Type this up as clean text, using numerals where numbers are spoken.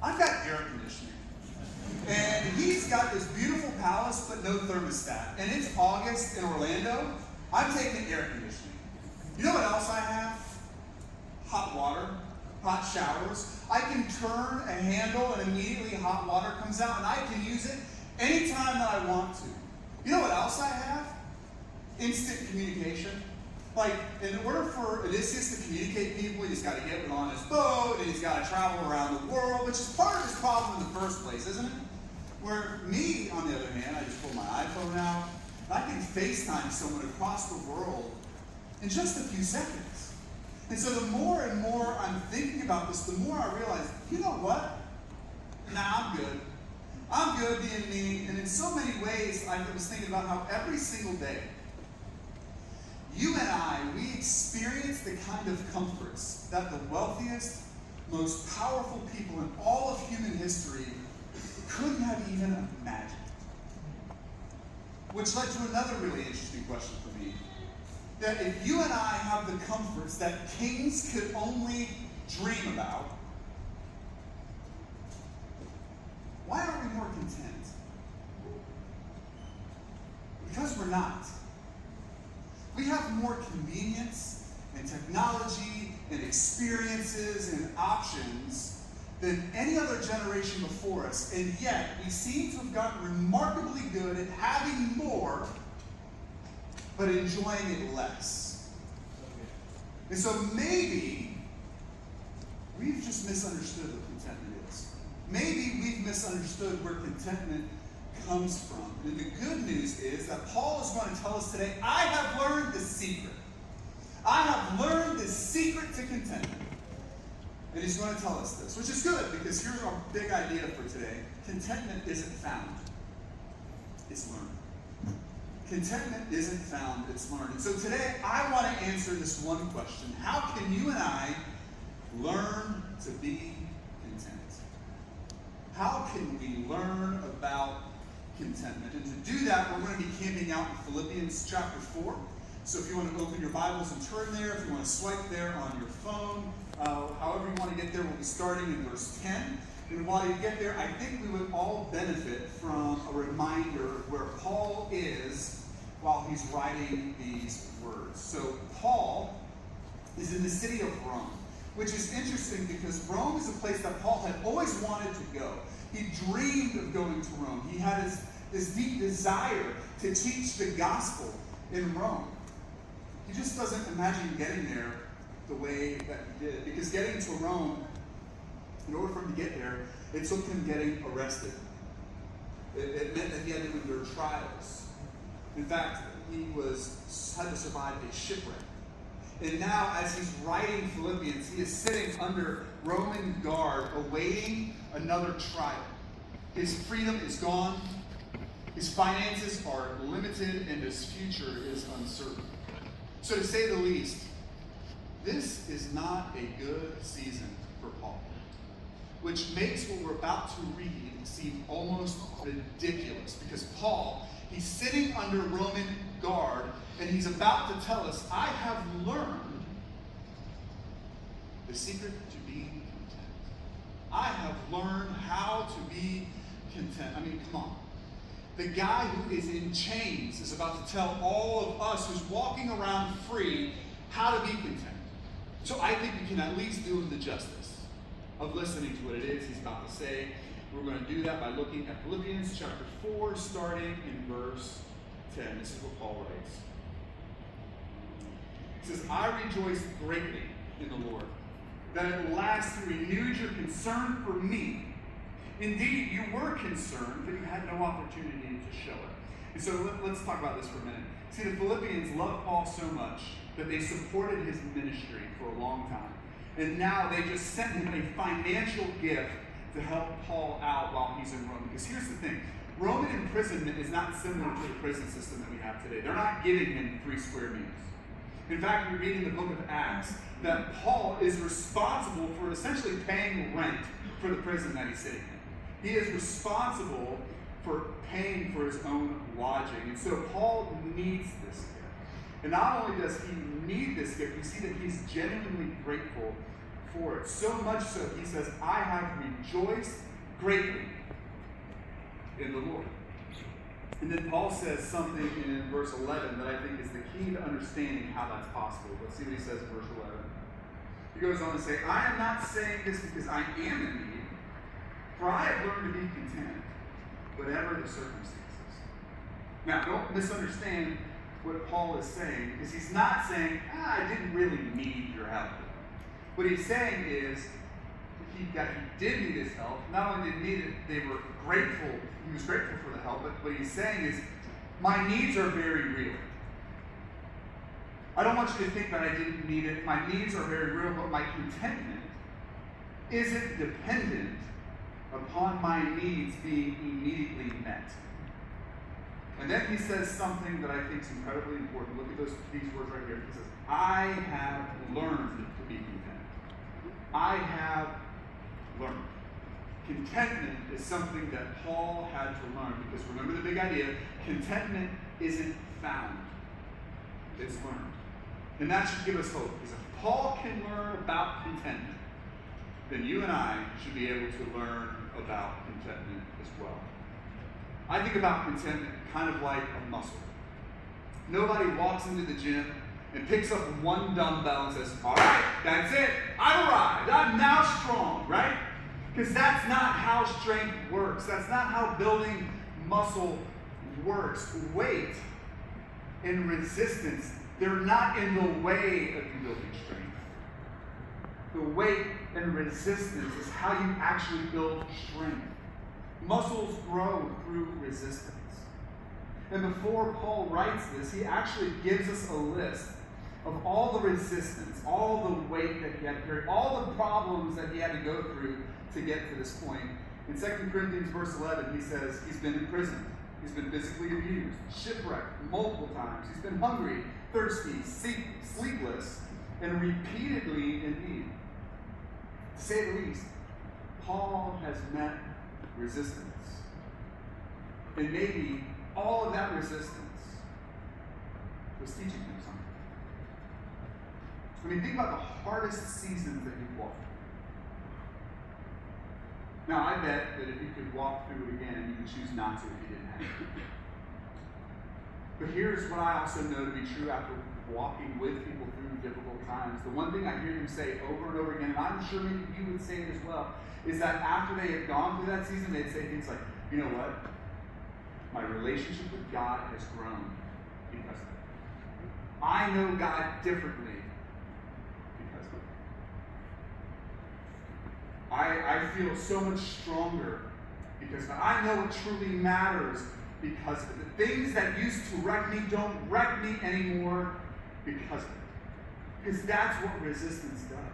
I've got air conditioning. And he's got this beautiful palace, but no thermostat. And it's August in Orlando. I'm taking air conditioning. You know what else I have? Hot water, hot showers. I can turn a handle and immediately hot water comes out, and I can use it anytime that I want to. You know what else I have? Instant communication. Like, in order for Odysseus to communicate people, he's got to get on his boat, and he's got to travel around the world, which is part of his problem in the first place, isn't it? Where me, on the other hand, I just pull my iPhone out, and I can FaceTime someone across the world in just a few seconds. And so the more and more I'm thinking about this, the more I realize, you know what? Nah, I'm good. I'm good being me. And in so many ways, I was thinking about how every single day, you and I, we experience the kind of comforts that the wealthiest, most powerful people in all of human history couldn't have even imagined. Which led to another really interesting question for me. That if you and I have the comforts that kings could only dream about, why aren't we more content? Because we're not. We have more convenience and technology and experiences and options than any other generation before us, and yet we seem to have gotten remarkably good at having more, but enjoying it less. And so maybe we've just misunderstood what contentment is. Maybe we've misunderstood where contentment comes from. And the good news is that Paul is going to tell us today, I have learned the secret. I have learned the secret to contentment. And he's going to tell us this, which is good, because here's our big idea for today. Contentment isn't found. It's learned. Contentment isn't found, it's learned. And so today, I want to answer this one question. How can you and I learn to be content? How can we learn about contentment? And to do that, we're going to be camping out in Philippians chapter 4. So if you want to open your Bibles and turn there, if you want to swipe there on your phone, however you want to get there, we'll be starting in verse 10. And while you get there, I think we would all benefit from a reminder of where Paul is while he's writing these words. So Paul is in the city of Rome, which is interesting because Rome is a place that Paul had always wanted to go. He dreamed of going to Rome. He had this deep desire to teach the gospel in Rome. He just doesn't imagine getting there the way that he did. Because getting to Rome, in order for him to get there, it took him getting arrested. It meant that he had to endure trials. In fact, he had to survive a shipwreck. And now, as he's writing Philippians, he is sitting under Roman guard, awaiting another trial. His freedom is gone, his finances are limited, and his future is uncertain. So to say the least, this is not a good season for Paul, which makes what we're about to read seem almost ridiculous, because Paul, he's sitting under Roman guard, and he's about to tell us, I have learned the secret to being content. I have learned how to be content. I mean, come on. The guy who is in chains is about to tell all of us who's walking around free how to be content. So I think we can at least do him the justice of listening to what it is he's about to say. We're going to do that by looking at Philippians chapter 4, starting in verse 10. This is what Paul writes. He says, I rejoice greatly in the Lord, that at last you renewed your concern for me. Indeed, you were concerned, but you had no opportunity to show it. And so let's talk about this for a minute. See, the Philippians loved Paul so much that they supported his ministry for a long time. And now they just sent him a financial gift to help Paul out while he's in Rome. Because here's the thing. Roman imprisonment is not similar to the prison system that we have today. They're not giving him 3 square meals. In fact, we read in the book of Acts that Paul is responsible for essentially paying rent for the prison that he's sitting in. He is responsible for paying for his own lodging. And so Paul needs this gift. And not only does he need this gift, we see that he's genuinely grateful for it. So much so, he says, I have rejoiced greatly in the Lord. And then Paul says something in verse 11 that I think is the key to understanding how that's possible. Let's see what he says in verse 11. He goes on to say, I am not saying this because I am in need, for I have learned to be content, whatever the circumstances. Now, don't misunderstand what Paul is saying, because he's not saying, I didn't really need your help. What he's saying is that he did need his help. Not only did he need it, they were grateful. He was grateful for the help, but what he's saying is, my needs are very real. I don't want you to think that I didn't need it. My needs are very real, but my contentment isn't dependent upon my needs being immediately met. And then he says something that I think is incredibly important. Look at these words right here. He says, I have learned to be content. I have learned. Contentment is something that Paul had to learn, because remember the big idea, contentment isn't found, it's learned. And that should give us hope, because if Paul can learn about contentment, then you and I should be able to learn about contentment as well. I think about contentment kind of like a muscle. Nobody walks into the gym and picks up one dumbbell and says, all right, that's it, I've arrived, I'm now strong, right? Because that's not how strength works. That's not how building muscle works. Weight and resistance, they're not in the way of you building strength. The weight and resistance is how you actually build strength. Muscles grow through resistance. And before Paul writes this, he actually gives us a list of all the resistance, all the weight that he had to carry, all the problems that he had to go through to get to this point. In 2 Corinthians verse 11, he says he's been in prison. He's been physically abused, shipwrecked multiple times. He's been hungry, thirsty, sleepless, and repeatedly in need. To say the least, Paul has met resistance. And maybe all of that resistance was teaching him something. I mean, think about the hardest seasons that you've walked through. Now, I bet that if you could walk through it again, you would choose not to if you didn't have to. But here's what I also know to be true after walking with people through difficult times. The one thing I hear them say over and over again, and I'm sure maybe you would say it as well, is that after they had gone through that season, they'd say things like, you know what? My relationship with God has grown because of it. I know God differently because of it. I feel so much stronger because I know what truly matters because of it. The things that used to wreck me don't wreck me anymore because of it. Because that's what resistance does.